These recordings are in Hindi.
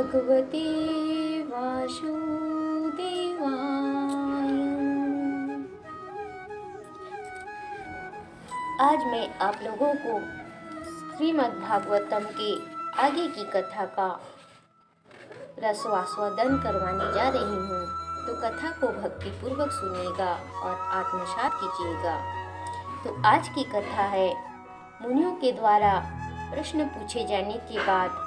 भगवते वासुदेवाय। आज मैं आप लोगों को श्रीमद् भागवतम के आगे की कथा का रसवास्वादन करवाने जा रही हूँ, तो कथा को भक्ति पूर्वक सुनिएगा और आत्मसात कीजिएगा। तो आज की कथा है, मुनियों के द्वारा प्रश्न पूछे जाने के बाद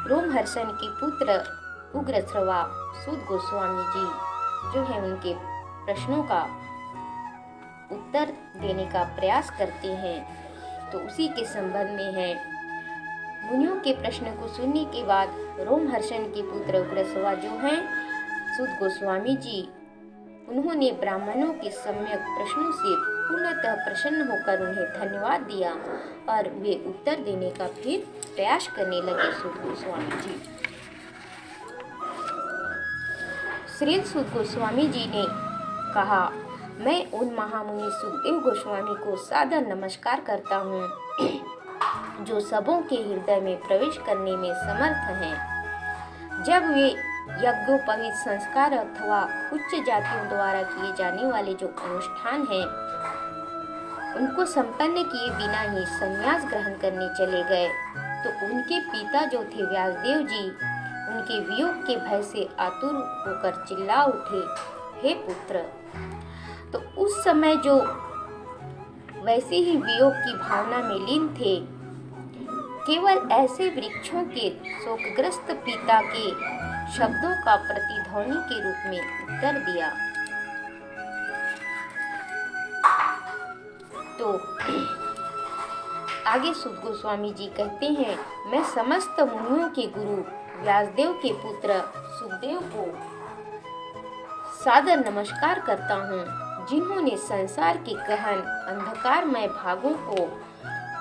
रोमहर्षण के पुत्र उग्रश्रवा सूत गोस्वामी जी जो है उनके प्रश्नों का उत्तर देने का प्रयास करते हैं। तो उसी के संबंध में है। मुनियों के प्रश्न को सुनने के बाद रोमहर्षण के पुत्र उग्रश्रवा जो हैं सूत गोस्वामी जी, उन्होंने ब्राह्मणों के सम्यक प्रश्नों से पूर्णतः प्रसन्न होकर उन्हें धन्यवाद दिया और वे उत्तर देने का फिर प्रयास करने लगे। सूत गोस्वामी जी, श्री सूत गोस्वामी जी ने कहा, मैं उन महामुनि सुखदेव गोस्वामी को सादर नमस्कार करता हूँ जो सबों के हृदय में प्रवेश करने में समर्थ हैं। जब वे यज्ञोपवीत संस्कार अथवा उच्च जातियों द्वारा किए जाने वाले जो अनुष्ठान हैं, उनको संपन्न किए बिना ही संन्यास ग्रहण करने चले गए, तो उनके पिता जो थे व्यासदेव जी, उनके वियोग के भय से आतुर होकर चिल्ला उठे, हे पुत्र। तो उस समय जो वैसे ही वियोग की भावना में लीन थे, केवल ऐसे वृक्षों के शोकग्रस्त पिता के शब्दों का प्रतिध्वनि के रूप में उत्तर दिया। तो आगे सूत गोस्वामी जी कहते हैं, मैं समस्त मुनियों के गुरु व्यासदेव के पुत्र सुखदेव को सादर नमस्कार करता हूँ, जिन्होंने संसार के गहन अंधकारमय भागों को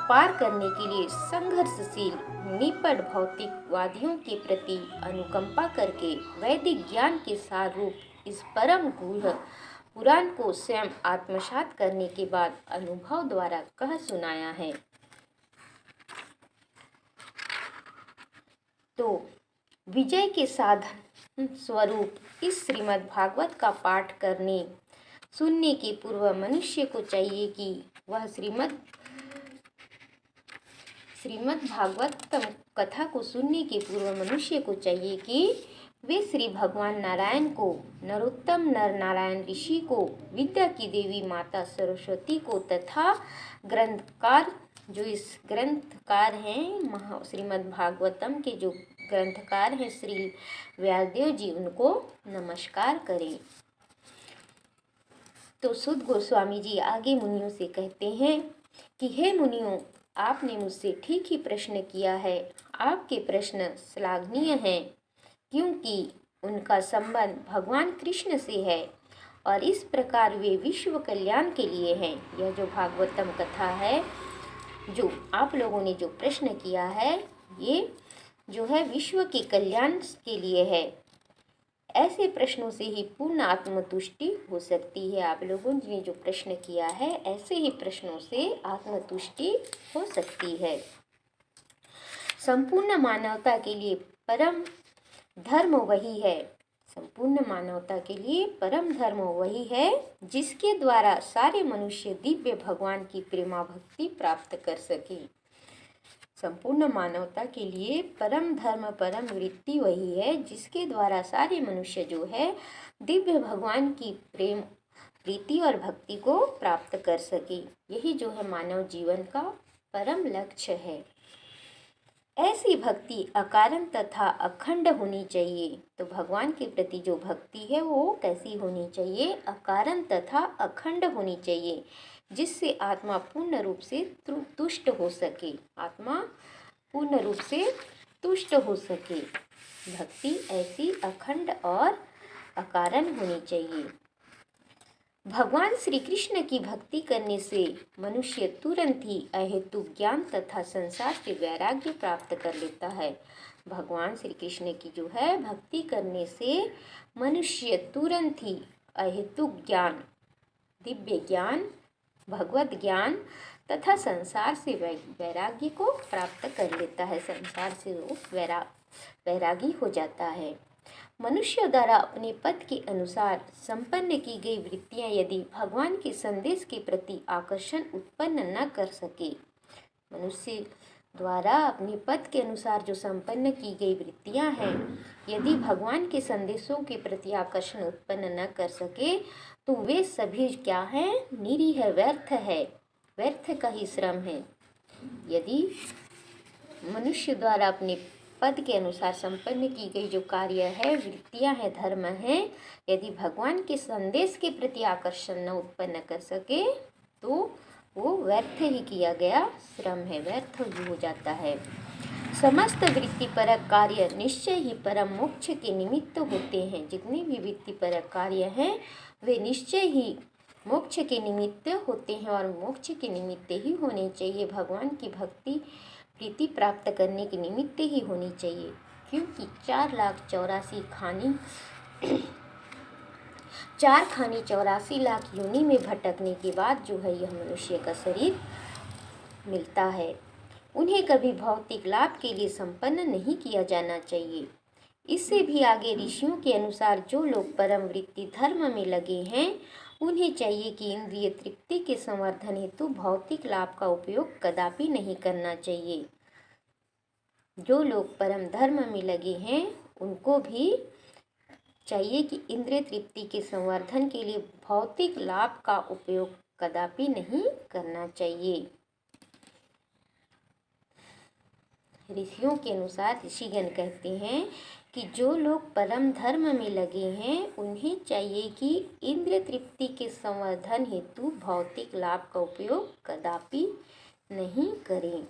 पार करने के लिए संघर्षशील निपट भौतिकवादियों के प्रति अनुकंपा करके वैदिक ज्ञान के सार रूप इस परम गूढ़ पुराण को स्वयं आत्मसात करने के बाद अनुभव द्वारा कह सुनाया है। तो विजय के साधन स्वरूप इस श्रीमद् भागवत का पाठ करने सुनने के पूर्व मनुष्य को चाहिए कि वह श्रीमद् भागवत कथा को सुनने के पूर्व मनुष्य को चाहिए कि वे श्री भगवान नारायण को, नरोत्तम नर नारायण ऋषि को, विद्या की देवी माता सरस्वती को तथा ग्रंथकार जो इस ग्रंथकार हैं श्रीमद् भागवतम के जो ग्रंथकार हैं श्री व्यासदेव जी, उनको नमस्कार करें। तो सूत गोस्वामी जी आगे मुनियों से कहते हैं कि हे मुनियों, आपने मुझसे ठीक ही प्रश्न किया है। आपके प्रश्न श्लाघनीय हैं, क्योंकि उनका संबंध भगवान कृष्ण से है और इस प्रकार वे विश्व कल्याण के लिए हैं। यह जो भागवतम कथा है, जो आप लोगों ने जो प्रश्न किया है, ये जो है विश्व के कल्याण के लिए है। ऐसे प्रश्नों से ही पूर्ण आत्मतुष्टि हो सकती है। आप लोगों ने जो प्रश्न किया है, ऐसे ही प्रश्नों से आत्मतुष्टि हो सकती है। संपूर्ण मानवता के लिए परम धर्म वही है। संपूर्ण मानवता के लिए परम धर्म वही है जिसके द्वारा सारे मनुष्य दिव्य भगवान की प्रेमा भक्ति प्राप्त कर सके। संपूर्ण मानवता के लिए परम धर्म परम वृत्ति वही है जिसके द्वारा सारे मनुष्य जो है दिव्य भगवान की प्रेम प्रीति और भक्ति को प्राप्त कर सके। यही जो है मानव जीवन का परम लक्ष्य है। ऐसी भक्ति अकारण तथा अखंड होनी चाहिए। तो भगवान के प्रति जो भक्ति है वो कैसी होनी चाहिए? अकारण तथा अखंड होनी चाहिए, जिससे आत्मा पूर्ण रूप से तुष्ट हो सके। आत्मा पूर्ण रूप से तुष्ट हो सके। भक्ति ऐसी अखंड और अकारण होनी चाहिए। भगवान श्री कृष्ण की भक्ति करने से मनुष्य तुरंत ही अहेतुक ज्ञान तथा संसार से वैराग्य प्राप्त कर लेता है। भगवान श्री कृष्ण की जो है भक्ति करने से मनुष्य तुरंत ही अहेतुक ज्ञान, दिव्य ज्ञान, भगवत ज्ञान तथा संसार से वैराग्य को प्राप्त कर लेता है। संसार से वो वैरागी हो जाता है। मनुष्य द्वारा अपने पद के अनुसार संपन्न की गई वृत्तियां यदि भगवान के संदेश के प्रति आकर्षण उत्पन्न न कर सके, मनुष्य द्वारा अपने पद के अनुसार जो संपन्न की गई वृत्तियां हैं, यदि भगवान के संदेशों के प्रति आकर्षण उत्पन्न न कर सके तो वे सभी क्या हैं? निरीह है, व्यर्थ है, व्यर्थ का ही श्रम है। यदि मनुष्य द्वारा अपने पद के अनुसार संपन्न की गई जो कार्य है, वृत्तियां हैं, धर्म हैं, यदि भगवान के संदेश के प्रति आकर्षण न उत्पन्न कर सके तो वो व्यर्थ ही किया गया श्रम है, व्यर्थ ही हो जाता है। समस्त वृत्तिपरक कार्य निश्चय ही परम मोक्ष के निमित्त होते हैं। जितने भी वृत्तिपरक कार्य हैं वे निश्चय ही मोक्ष के निमित्त होते हैं और मोक्ष के निमित्त ही होने चाहिए। भगवान की भक्ति प्रीति प्राप्त करने के निमित्त ही होनी चाहिए, क्योंकि 4 खानी 84 लाख योनि में भटकने के बाद जो है यह मनुष्य का शरीर मिलता है। उन्हें कभी भौतिक लाभ के लिए संपन्न नहीं किया जाना चाहिए। इससे भी आगे ऋषियों के अनुसार जो लोग परम वृत्ति धर्म में लगे हैं उन्हें चाहिए कि इंद्रिय तृप्ति के संवर्धन हेतु भौतिक लाभ का उपयोग कदापि नहीं करना चाहिए। जो लोग परम धर्म में लगे हैं उनको भी चाहिए कि इंद्रिय तृप्ति के संवर्धन के लिए भौतिक लाभ का उपयोग कदापि नहीं करना चाहिए। ऋषियों के अनुसार ऋषिगण कहते हैं कि जो लोग परम धर्म में लगे हैं उन्हें चाहिए कि इंद्रिय तृप्ति के संवर्धन हेतु भौतिक लाभ का उपयोग कदापि नहीं करें।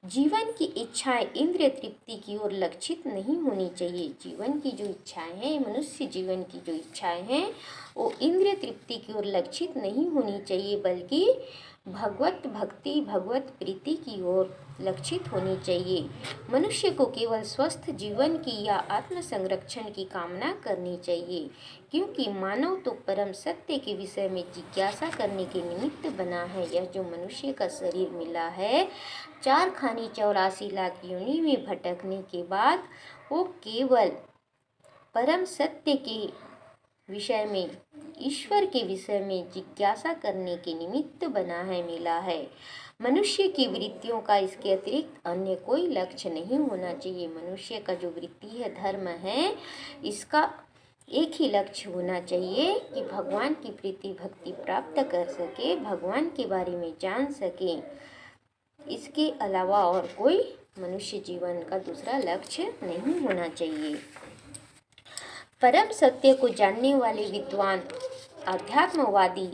जीवन की इच्छाएं इंद्रिय तृप्ति की ओर लक्षित नहीं होनी चाहिए। जीवन की जो इच्छाएं हैं, मनुष्य जीवन की जो इच्छाएं हैं वो इंद्रिय तृप्ति की ओर लक्षित नहीं होनी चाहिए, बल्कि भगवत भक्ति भगवत प्रीति की ओर लक्षित होनी चाहिए। मनुष्य को केवल स्वस्थ जीवन की या आत्म संरक्षण की कामना करनी चाहिए, क्योंकि मानव तो परम सत्य के विषय में जिज्ञासा करने के निमित्त बना है। यह जो मनुष्य का शरीर मिला है 4 खानी 84 लाख योनि में भटकने के बाद वो केवल परम सत्य के विषय में, ईश्वर के विषय में जिज्ञासा करने के निमित्त बना है, मिला है। मनुष्य की वृत्तियों का इसके अतिरिक्त अन्य कोई लक्ष्य नहीं होना चाहिए। मनुष्य का जो वृत्ति है, धर्म है, इसका एक ही लक्ष्य होना चाहिए कि भगवान की प्रीति भक्ति प्राप्त कर सके, भगवान के बारे में जान सके। इसके अलावा और कोई मनुष्य जीवन का दूसरा लक्ष्य नहीं होना चाहिए। परम सत्य को जानने वाले विद्वान आध्यात्मवादी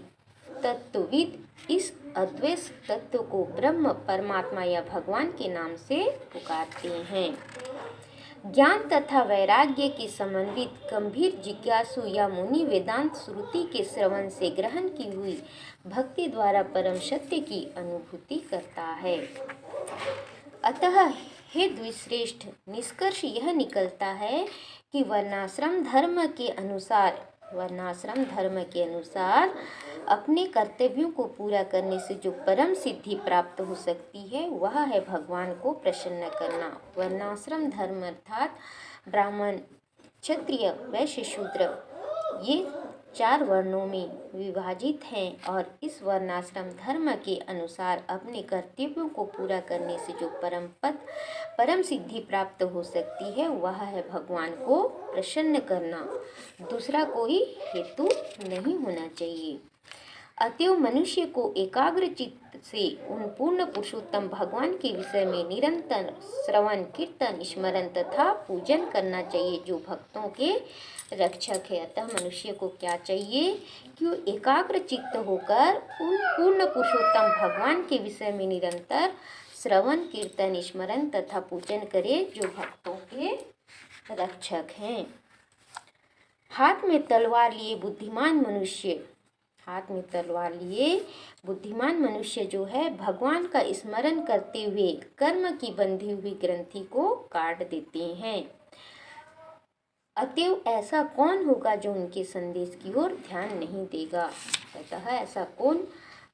तत्वविद इस अद्वैत तत्व को ब्रह्म, परमात्मा या भगवान के नाम से पुकारते हैं। ज्ञान तथा वैराग्य की समन्वित गंभीर जिज्ञासु या मुनि वेदांत श्रुति के श्रवण से ग्रहण की हुई भक्ति द्वारा परम सत्य की अनुभूति करता है। अतः हे द्विश्रेष्ठ, निष्कर्ष यह निकलता है कि वर्णाश्रम धर्म के अनुसार अपने कर्तव्यों को पूरा करने से जो परम सिद्धि प्राप्त हो सकती है वह है भगवान को प्रसन्न करना। वर्णाश्रम धर्म अर्थात ब्राह्मण, क्षत्रिय, वैश्य, शूद्र, ये 4 वर्णों में विभाजित हैं और इस वर्णाश्रम धर्म के अनुसार अपने कर्तव्यों को पूरा करने से जो परम सिद्धि प्राप्त हो सकती है वह है भगवान को प्रसन्न करना। दूसरा कोई हेतु नहीं होना चाहिए। अतएव मनुष्य को एकाग्र चित्त से उन पूर्ण पुरुषोत्तम भगवान के विषय में निरंतर श्रवण, कीर्तन, स्मरण तथा पूजन करना चाहिए, जो भक्तों के रक्षक है। अतः मनुष्य को क्या चाहिए कि वो एकाग्र चित्त होकर उन पूर्ण पुरुषोत्तम भगवान के विषय में निरंतर श्रवण, कीर्तन, स्मरण तथा पूजन करे, जो भक्तों के रक्षक हैं। हाथ में तलवार लिए बुद्धिमान मनुष्य जो है भगवान का स्मरण करते हुए कर्म की बंधी हुई ग्रंथि को काट देते हैं। अतएव ऐसा कौन होगा जो उनके संदेश की ओर ध्यान नहीं देगा। अतः ऐसा कौन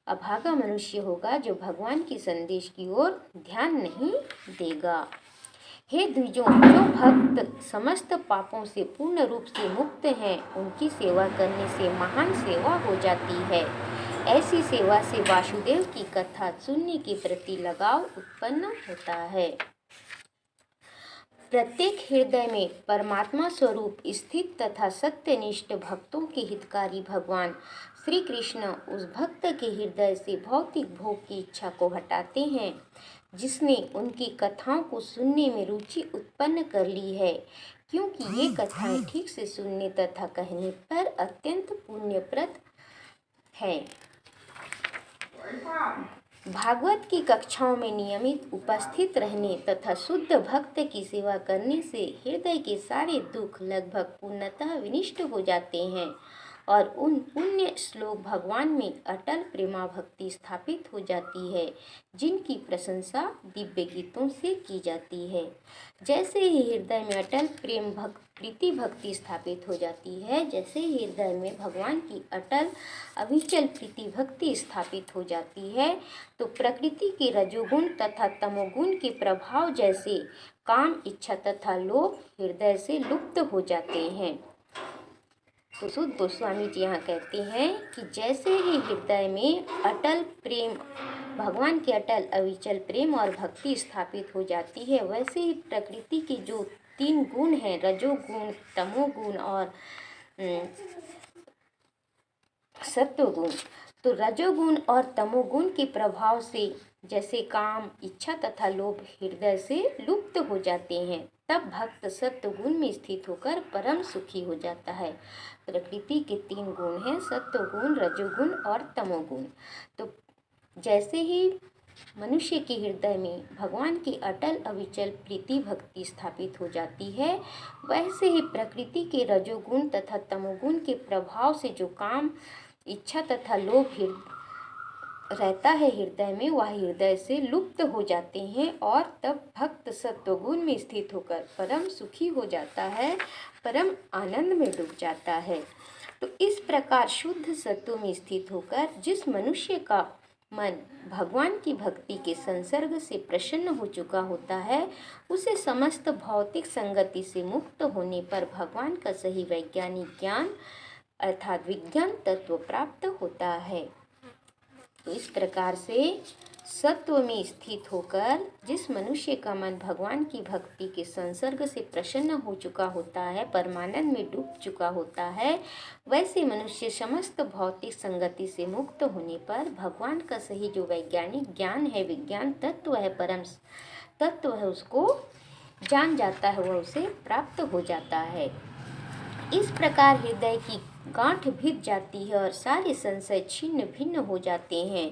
अभागा मनुष्य होगा जो भगवान के संदेश की ओर ध्यान नहीं देगा। हे द्विजों, जो भक्त समस्त पापों से पूर्ण रूप से मुक्त हैं, उनकी सेवा करने से महान सेवा हो जाती है। ऐसी सेवा से वासुदेव की कथा सुनने के प्रति लगाव उत्पन्न होता है। प्रत्येक हृदय में परमात्मा स्वरूप स्थित तथा सत्यनिष्ठ भक्तों के हितकारी भगवान श्री कृष्ण उस भक्त के हृदय से भौतिक भोग की इच्छा को हटाते हैं जिसने उनकी कथाओं को सुनने में रुचि उत्पन्न कर ली है, क्योंकि ये कथाएं ठीक से सुनने तथा कहने पर अत्यंत पुण्यप्रद है। भागवत की कक्षाओं में नियमित उपस्थित रहने तथा शुद्ध भक्त की सेवा करने से हृदय के सारे दुख लगभग पूर्णतः विनष्ट हो जाते हैं और उन पुण्य श्लोक भगवान में अटल प्रेमा भक्ति स्थापित हो जाती है, जिनकी प्रशंसा दिव्य गीतों से की जाती है। जैसे ही हृदय में अटल प्रीति भक्ति स्थापित हो जाती है, जैसे ही हृदय में भगवान की अटल अविचल प्रीति भक्ति स्थापित हो जाती है, तो प्रकृति के रजोगुण तथा तमोगुण के प्रभाव जैसे काम, इच्छा तथा लोभ हृदय से लुप्त हो जाते हैं। तो सुध गोस्वामी जी यहाँ कहते हैं कि जैसे ही हृदय में अटल प्रेम, भगवान के अटल अविचल प्रेम और भक्ति स्थापित हो जाती है, वैसे ही प्रकृति के जो 3 गुण हैं, रजोगुण, तमोगुण और सत्वगुण, तो रजोगुण और तमोगुण के प्रभाव से जैसे काम, इच्छा तथा लोभ हृदय से लुप्त हो जाते हैं, तब भक्त सत्वगुण में स्थित होकर परम सुखी हो जाता है। प्रकृति के 3 गुण हैं, सत्वगुण, रजोगुण और तमोगुण। तो जैसे ही मनुष्य के हृदय में भगवान की अटल अविचल प्रीति भक्ति स्थापित हो जाती है, वैसे ही प्रकृति के रजोगुण तथा तमोगुण के प्रभाव से जो काम, इच्छा तथा लोभ रहता है हृदय में, वह हृदय से लुप्त हो जाते हैं और तब भक्त सत्वगुण में स्थित होकर परम सुखी हो जाता है, परम आनंद में डूब जाता है। तो इस प्रकार शुद्ध सत्व में स्थित होकर जिस मनुष्य का मन भगवान की भक्ति के संसर्ग से प्रसन्न हो चुका होता है, उसे समस्त भौतिक संगति से मुक्त होने पर भगवान का सही वैज्ञानिक ज्ञान अर्थात विज्ञान तत्व प्राप्त होता है। तो इस प्रकार से सत्व में स्थित होकर जिस मनुष्य का मन भगवान की भक्ति के संसर्ग से प्रसन्न हो चुका होता है, परमानंद में डूब चुका होता है, वैसे मनुष्य समस्त भौतिक संगति से मुक्त होने पर भगवान का सही जो वैज्ञानिक ज्ञान है, विज्ञान तत्व है, परम तत्व है, उसको जान जाता है, वह उसे प्राप्त हो जाता है। इस प्रकार हृदय की गांठ भिद जाती है और सारे संशय छिन्न भिन्न हो जाते हैं।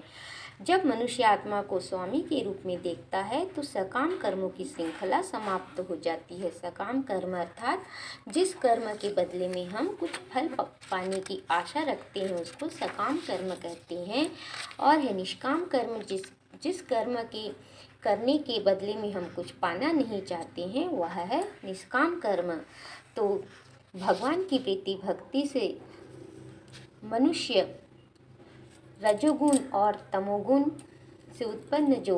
जब मनुष्य आत्मा को स्वामी के रूप में देखता है तो सकाम कर्मों की श्रृंखला समाप्त हो जाती है। सकाम कर्म अर्थात जिस कर्म के बदले में हम कुछ फल पाने की आशा रखते हैं उसको सकाम कर्म कहते हैं, और है निष्काम कर्म जिस कर्म के करने के बदले में हम कुछ पाना नहीं चाहते हैं, वह है निष्काम कर्म। तो भगवान की प्रीति भक्ति से मनुष्य रजोगुण और तमोगुण से उत्पन्न जो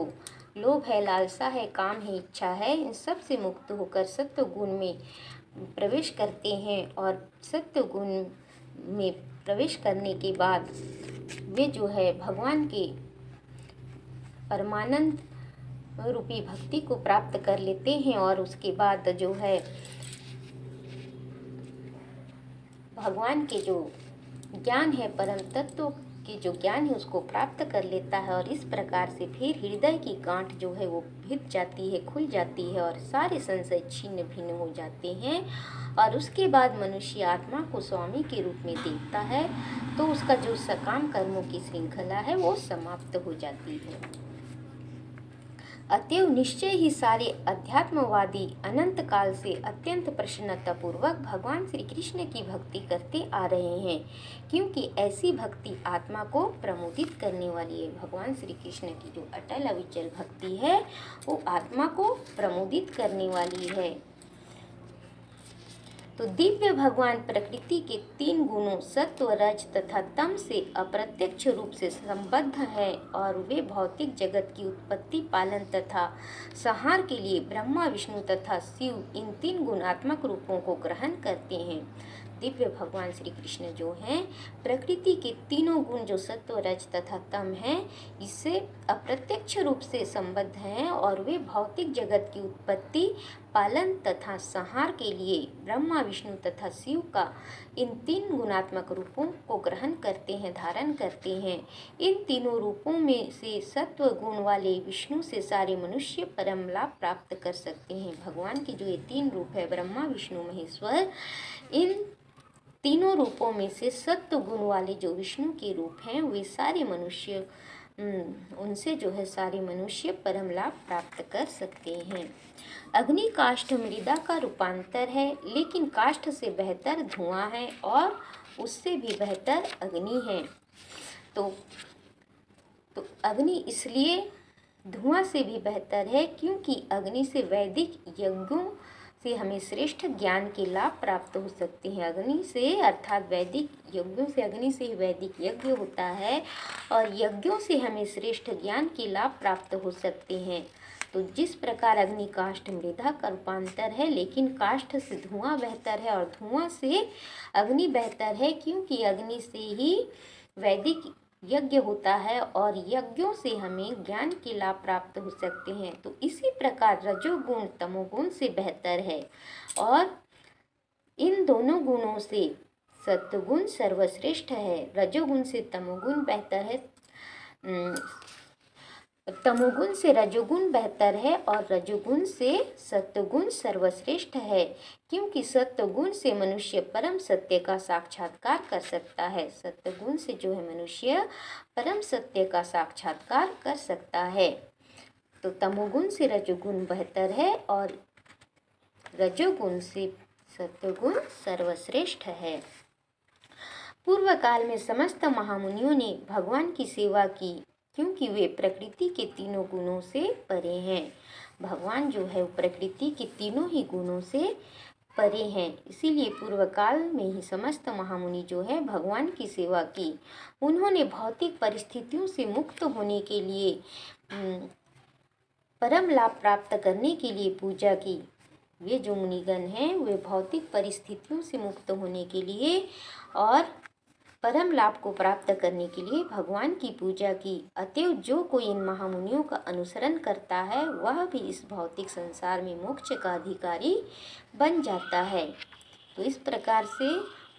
लोभ है, लालसा है, काम है, इच्छा है, इन सब से मुक्त होकर सत्व गुण में प्रवेश करते हैं और सत्व गुण में प्रवेश करने के बाद वे जो है भगवान के परमानंद रूपी भक्ति को प्राप्त कर लेते हैं और उसके बाद जो है भगवान के जो ज्ञान है, परम तत्व के जो ज्ञान है उसको प्राप्त कर लेता है। और इस प्रकार से फिर हृदय की गांठ जो है वो भिद जाती है, खुल जाती है और सारे संशय छिन्न भिन्न हो जाते हैं। और उसके बाद मनुष्य आत्मा को स्वामी के रूप में देखता है तो उसका जो सकाम कर्मों की श्रृंखला है वो समाप्त हो जाती है। अतएव निश्चय ही सारे अध्यात्मवादी अनंत काल से अत्यंत प्रसन्नतापूर्वक भगवान श्री कृष्ण की भक्ति करते आ रहे हैं, क्योंकि ऐसी भक्ति आत्मा को प्रमोदित करने वाली है। भगवान श्री कृष्ण की जो अटल अविचल भक्ति है वो आत्मा को प्रमोदित करने वाली है। तो दिव्य भगवान प्रकृति के 3 गुणों सत्व, रज तथा तम से अप्रत्यक्ष रूप से संबद्ध है और वे भौतिक जगत की उत्पत्ति, पालन तथा संहार के लिए ब्रह्मा, विष्णु तथा शिव इन 3 गुणात्मक रूपों को ग्रहण करते हैं। दिव्य भगवान श्री कृष्ण जो हैं प्रकृति के तीनों गुण जो सत्व, रज तथा तम हैं इससे अप्रत्यक्ष रूप से संबद्ध हैं और वे भौतिक जगत की उत्पत्ति, पालन तथा संहार के लिए ब्रह्मा, विष्णु तथा शिव का इन 3 गुणात्मक रूपों को ग्रहण करते हैं, धारण करते हैं। इन तीनों रूपों में से सत्व गुण वाले विष्णु से सारे मनुष्य परम लाभ प्राप्त कर सकते हैं। भगवान के जो ये 3 रूप है ब्रह्मा, विष्णु, महेश्वर, इन तीनों रूपों में से सत्व गुण वाले जो विष्णु के रूप हैं वे सारे मनुष्य उनसे जो है सारे मनुष्य परम लाभ प्राप्त कर सकते हैं। अग्नि काष्ठ मृदा का रूपांतर है, लेकिन काष्ठ से बेहतर धुआं है और उससे भी बेहतर अग्नि है। तो अग्नि इसलिए धुआं से भी बेहतर है क्योंकि अग्नि से वैदिक यज्ञों से हमें श्रेष्ठ ज्ञान के लाभ प्राप्त हो सकते हैं। अग्नि से अर्थात वैदिक यज्ञों से, अग्नि से ही वैदिक यज्ञ होता है और यज्ञों से हमें श्रेष्ठ ज्ञान के लाभ प्राप्त हो सकते हैं। तो जिस प्रकार अग्नि काष्ठ मृदा का रूपांतर है, लेकिन काष्ठ से धुआं बेहतर है और धुआं से अग्नि बेहतर है क्योंकि अग्नि से ही वैदिक यज्ञ होता है और यज्ञों से हमें ज्ञान के लाभ प्राप्त हो सकते हैं। तो इसी प्रकार रजोगुण तमोगुण से बेहतर है और इन दोनों गुणों से सत्वगुण सर्वश्रेष्ठ है। रजोगुण से तमोगुण बेहतर है, तमोगुण से रजोगुण बेहतर है और रजोगुण से सत्वगुण सर्वश्रेष्ठ है क्योंकि सत्वगुण से मनुष्य परम सत्य का साक्षात्कार कर सकता है। सत्वगुण से जो है मनुष्य परम सत्य का साक्षात्कार कर सकता है। तो तमोगुण से रजोगुण बेहतर है और रजोगुण से सत्वगुण सर्वश्रेष्ठ है। पूर्व काल में समस्त महामुनियों ने भगवान की सेवा की क्योंकि वे प्रकृति के तीनों गुणों से परे हैं। भगवान जो है वो प्रकृति के तीनों ही गुणों से परे हैं, इसीलिए पूर्व काल में ही समस्त महामुनि जो है भगवान की सेवा की। उन्होंने भौतिक परिस्थितियों से मुक्त होने के लिए, परम लाभ प्राप्त करने के लिए पूजा की। वे जो मुनिगण हैं वे भौतिक परिस्थितियों से मुक्त होने के लिए और परम लाभ को प्राप्त करने के लिए भगवान की पूजा की। अतएव जो कोई इन महामुनियों का अनुसरण करता है वह भी इस भौतिक संसार में मोक्ष का अधिकारी बन जाता है। तो इस प्रकार से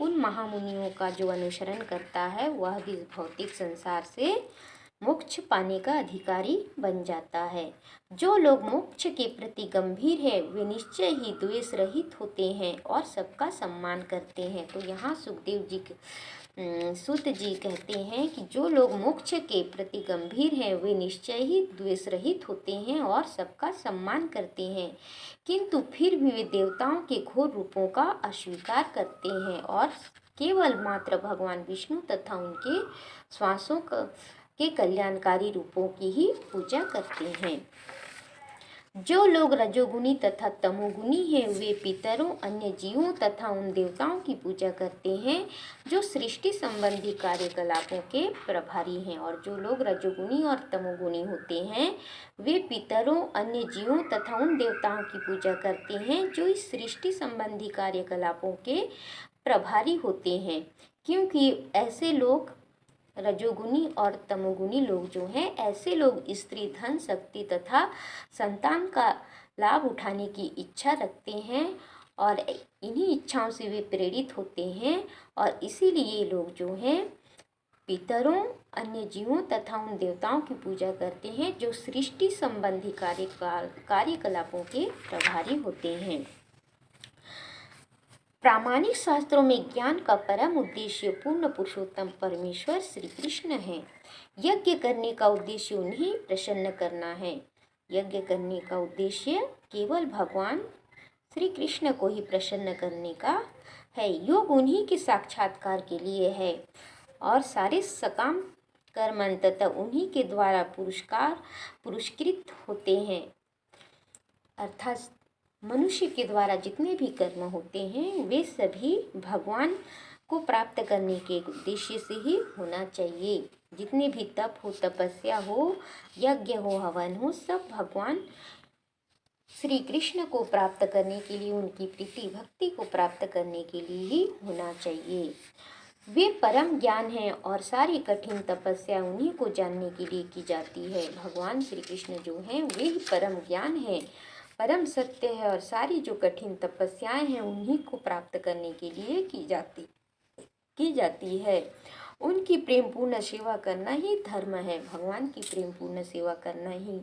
उन महामुनियों का जो अनुसरण करता है वह भी इस भौतिक संसार से मोक्ष पाने का अधिकारी बन जाता है। जो लोग मोक्ष के प्रति गंभीर है वे निश्चय ही द्वेष रहित होते हैं और सबका सम्मान करते हैं। तो यहाँ सुखदेव जी सूत जी कहते हैं कि जो लोग मोक्ष के प्रति गंभीर हैं वे निश्चय ही द्वेष रहित होते हैं और सबका सम्मान करते हैं, किंतु फिर भी वे देवताओं के घोर रूपों का अस्वीकार करते हैं और केवल मात्र भगवान विष्णु तथा उनके श्वासों के कल्याणकारी रूपों की ही पूजा करते हैं। जो लोग रजोगुणी तथा तमोगुणी हैं वे पितरों, अन्य जीवों तथा उन देवताओं की पूजा करते हैं जो सृष्टि संबंधी कार्यकलापों के प्रभारी हैं। और जो लोग रजोगुणी और तमोगुणी होते हैं वे पितरों, अन्य जीवों तथा उन देवताओं की पूजा करते हैं जो इस सृष्टि संबंधी कार्यकलापों के प्रभारी होते हैं, क्योंकि ऐसे लोग रजोगुणी और तमोगुणी लोग जो हैं ऐसे लोग स्त्री, धन, शक्ति तथा संतान का लाभ उठाने की इच्छा रखते हैं और इन्हीं इच्छाओं से वे प्रेरित होते हैं और इसीलिए ये लोग जो हैं पितरों, अन्य जीवों तथा उन देवताओं की पूजा करते हैं जो सृष्टि संबंधी कार्यकलापों के प्रभारी होते हैं। प्रामाणिक शास्त्रों में ज्ञान का परम उद्देश्य पूर्ण पुरुषोत्तम परमेश्वर श्री कृष्ण है। यज्ञ करने का उद्देश्य उन्हें प्रसन्न करना है। यज्ञ करने का उद्देश्य केवल भगवान श्री कृष्ण को ही प्रसन्न करने का है। योग उन्हीं के साक्षात्कार के लिए है और सारे सकाम कर्म अंततः उन्हीं के द्वारा पुरस्कृत होते हैं। अर्थात मनुष्य के द्वारा जितने भी कर्म होते हैं वे सभी भगवान को प्राप्त करने के उद्देश्य से ही होना चाहिए। जितने भी तप हो, तपस्या हो, यज्ञ हो, हवन हो, सब भगवान श्री कृष्ण को प्राप्त करने के लिए, उनकी प्रीति भक्ति को प्राप्त करने के लिए ही होना चाहिए। वे परम ज्ञान हैं और सारी कठिन तपस्या उन्हीं को जानने के लिए की जाती है। भगवान श्री कृष्ण जो हैं वे ही परम ज्ञान है, परम सत्य है और सारी जो कठिन तपस्याएं हैं उन्हीं को प्राप्त करने के लिए की जाती है। उनकी प्रेम पूर्ण सेवा करना ही धर्म है। भगवान की प्रेम पूर्ण सेवा करना ही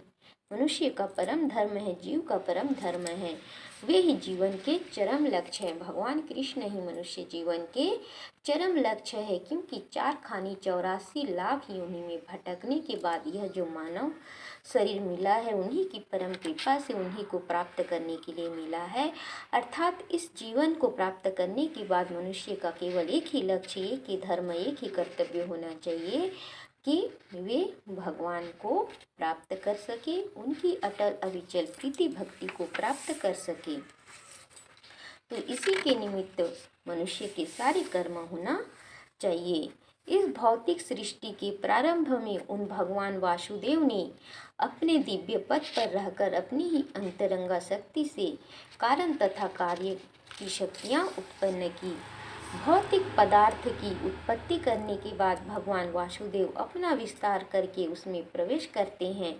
मनुष्य का परम धर्म है, जीव का परम धर्म है। वे ही जीवन के चरम लक्ष्य हैं। भगवान कृष्ण ही मनुष्य जीवन के चरम लक्ष्य है, क्योंकि 4 खानी 84 लाख योनि में भटकने के बाद यह जो मानव शरीर मिला है उन्हीं की परम कृपा से उन्हीं को प्राप्त करने के लिए मिला है। अर्थात इस जीवन को प्राप्त करने के बाद मनुष्य का केवल एक ही लक्ष्य, एक ही धर्म, एक ही कर्तव्य होना चाहिए कि वे भगवान को प्राप्त कर सके, उनकी अटल अविचल प्रीति भक्ति को प्राप्त कर सके। तो इसी के निमित्त मनुष्य के सारे कर्म होना चाहिए। इस भौतिक सृष्टि के प्रारंभ में उन भगवान वासुदेव ने अपने दिव्य पद पर रहकर अपनी ही अंतरंगा शक्ति से कारण तथा कार्य की शक्तियाँ उत्पन्न की। भौतिक पदार्थ की उत्पत्ति करने के बाद भगवान वासुदेव अपना विस्तार करके उसमें प्रवेश करते हैं।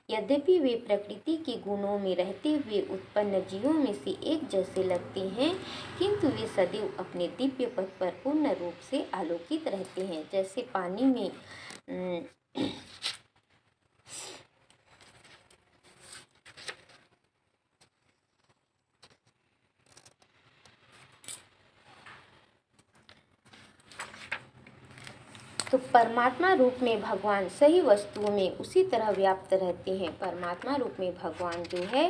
यद्यपि वे प्रकृति के गुणों में रहते हुए उत्पन्न जीवों में से एक जैसे लगते हैं, किंतु वे सदैव अपने दिव्य पद पर पूर्ण रूप से आलोकित रहते हैं। जैसे पानी में तो परमात्मा रूप में भगवान सही वस्तुओं में उसी तरह व्याप्त रहते हैं। परमात्मा रूप में भगवान जो है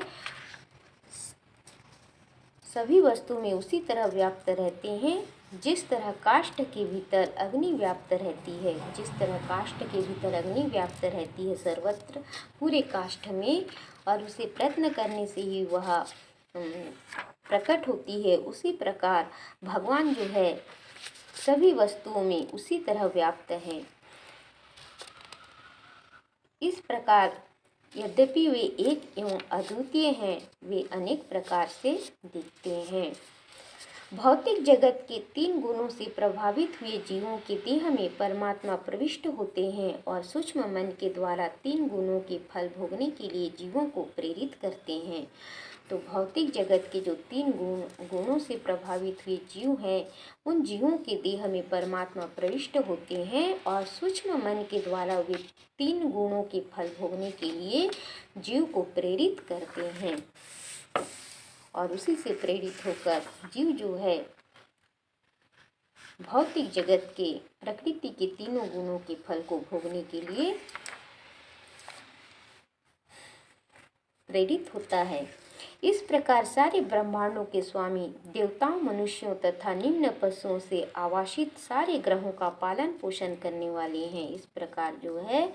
सभी वस्तु में उसी तरह व्याप्त रहते हैं, जिस तरह काष्ठ के भीतर अग्नि व्याप्त रहती है। जिस तरह काष्ठ के भीतर अग्नि व्याप्त रहती है सर्वत्र पूरे काष्ठ में, और उसे प्रयत्न करने से ही वह प्रकट होती है, उसी प्रकार भगवान जो है सभी वस्तुओं में उसी तरह व्याप्त हैं। इस प्रकार यद्यपि वे एक एवं अद्वितीय हैं, वे अनेक प्रकार से दिखते हैं। भौतिक जगत के 3 गुणों से प्रभावित हुए जीवों के देह में परमात्मा प्रविष्ट होते हैं और सूक्ष्म मन के द्वारा 3 गुणों के फल भोगने के लिए जीवों को प्रेरित करते हैं। तो भौतिक जगत के जो 3 गुणों से प्रभावित हुए जीव हैं, उन जीवों के देह में परमात्मा प्रविष्ट होते हैं और सूक्ष्म मन के द्वारा वे 3 गुणों के फल भोगने के लिए जीव को प्रेरित करते हैं। और उसी से प्रेरित होकर जीव जो है भौतिक जगत के प्रकृति के 3 गुणों के फल को भोगने के लिए प्रेरित होता है। इस प्रकार सारे ब्रह्मांडों के स्वामी देवताओं, मनुष्यों तथा निम्न पशुओं से आवासित सारे ग्रहों का पालन पोषण करने वाले हैं। इस प्रकार जो है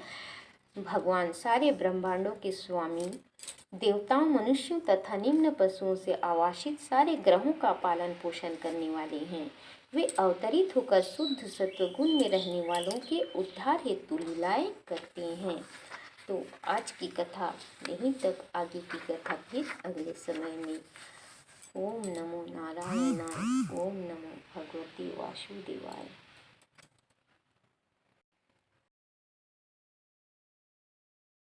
भगवान सारे ब्रह्मांडों के स्वामी देवताओं, मनुष्यों तथा निम्न पशुओं से आवासित सारे ग्रहों का पालन पोषण करने वाले हैं। वे अवतरित होकर शुद्ध सत्व गुण में रहने वालों के उद्धार हेतु लीलाएं करते हैं। तो आज की कथा यहीं तक, आगे की कथा फिर अगले समय में। ओम नमो नारायणाय। ओम नमो भगवते वासुदेवाय।